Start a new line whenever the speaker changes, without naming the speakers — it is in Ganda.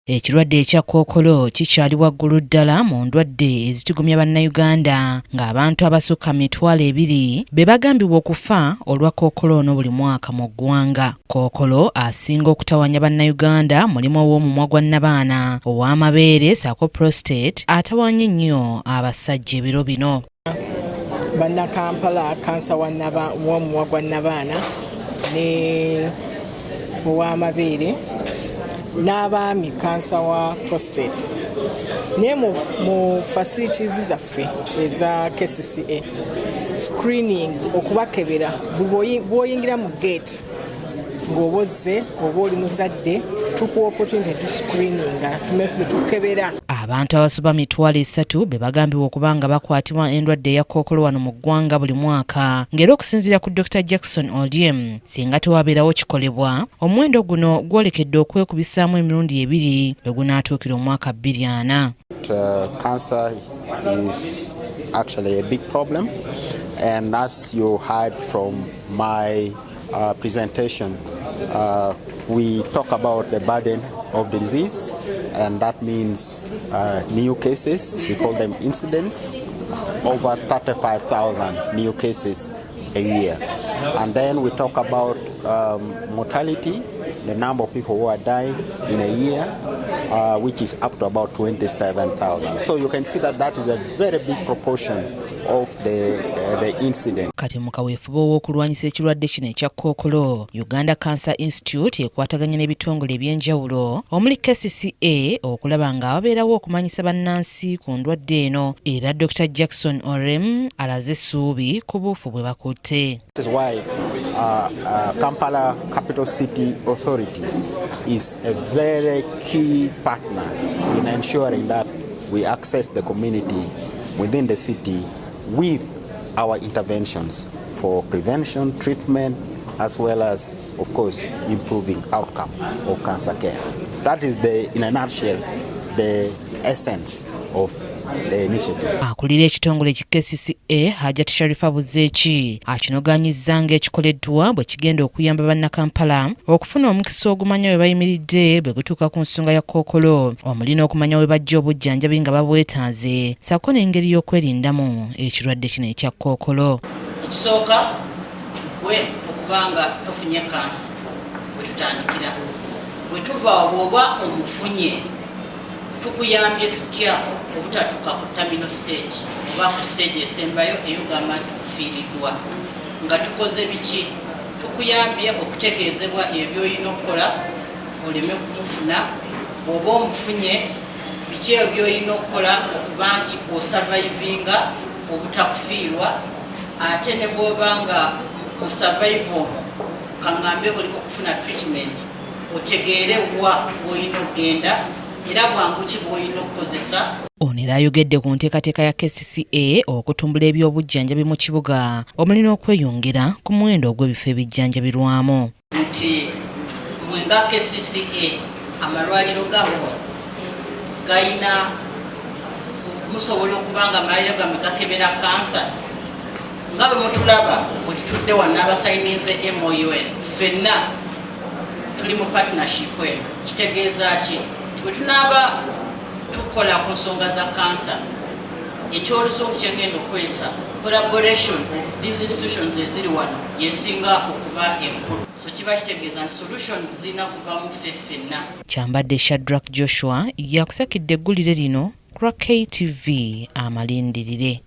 Ekirwadde ekya kkookolo kikyali waggulu ddala mu ndwadde ezitugumya bannayuganda ng'abantu abasukka 200 be bagambibwa okufa olwa kkookolo ono buli mwaka mu ggwanga. Kkookolo asinga okutawanya bannayuganda mulimu ow'omumwa gwa nnabaana, ow'amabeere ssaako prostate atawanya ennyo abasajja ebiro bino.
Bannakampala kansa w'omumwa gwa nnabaana ne ow'amabeere n'abaami kansa wa prostate. Naye mu facilities zaffe eza KCCA screening okubakebera bw'oyingira mu gate ng'oba ozze oba oli muzadde tukuwa opportunity to screeninga tukebera.
Abantu abasoba 300 be bagambibwa okubanga bakwatibwa endwadde ya kkookolo wano mu ggwanga buli mwaka, ng'era okusinziira ku Dr. Jackson Oldiem singa tewabeerawo kikolebwa omuwendo guno gwolekedde okwekubisaamu emirundi 2 bwe gunaatuukira omwaka 2040.
Cancer is actually a big problem, and as you heard from my presentation, we talk about the burden of the disease, and that means new cases. We call them incidents, over 35,000 new cases a year. And then we talk about mortality, the number of people who are dying in a year, which is up to about 27,000. So you can see that that is a very big proportion of the incident.
Kati mu kaweefube w'okulwanyisa ekirwadde kino ekya kkookolo, Uganda Cancer Institute ekwataganya n'ebitongole eby'enjawulo omuli KCCA okulaba ng'ababeerawo okumanyisa bannansi ku ndwadde eno, era Dr. Jackson Oldiem alaze essuubi ku buufu bwe bakutte.
That is why Kampala Capital City Authority is a very key partner in ensuring that we access the community within the city with our interventions for prevention, treatment, as well as, of course, improving outcome of cancer care. That is, in a nutshell, the essence of the initiative.
Akulira ekitongole ki KCCA Hajat Sharifa Buzeeki akinoganyizza ng'ekikoleddwa bwe kigenda okuyamba bannakampala okufuna omukisa ogumanya we bayimiridde bwe gutuuka ku nsonga ya kkookolo, omuli n'okumanya we bajja obujjanjabi nga babwetaaze, ssaako n'engeri y'okwerindamu ekirwadde kino ekya kkookolo.
Ekisooka gwe okubanga tofunye kansa bwe tutandikira, bwe tuva bw'oba omufunye tukuyambye tutya obutatuuka ku terminal stage oba ku stage esembayo eyogamba nti tufiiriddwa. Nga tukoze biki? Tukuyambye okutegeezebwa ebyoyina okukola oleme kumufuna. Bw'oba omufunye biki ebyoyina okukola okuba nti osavayivinga obutakufiirwa, ate ne bw'oba nga osavayiva kaŋŋambe oli mu kufuna treatment otegeere wa bw'olina okugenda era bwangu ki bw'olina okukozesa.
Ono era ayogedde ku nteekateeka ya KCCA okutumbula ebyobujjanjabi mu kibuga omuli n'okweyongera ku muwendo ogw'ebifo ebijjanjabirwamu.
Nti mwe nga KCCA amalwaliro gammwe gayina musobola okuba nga amalwaliro gammwe gakebera kansa. Nga bwe mutulaba bwe tutudde wano n'abasayinize MOUN, ffenna tuli mu partnership eno. Kitegeeza ki? Bwe tunaaba tukola ku nsonga za kansa, ekyoluzungu kye ngenda okukozesa collaboration of these institutions eziri wano yesinga okuba enkulu. So kiba kitegeeza nti solutions zirina kuva mu ffe ffenna.
Kyambadde Shadrack Joshua yakusakidde eggulire lino ku KTV Amalindirire.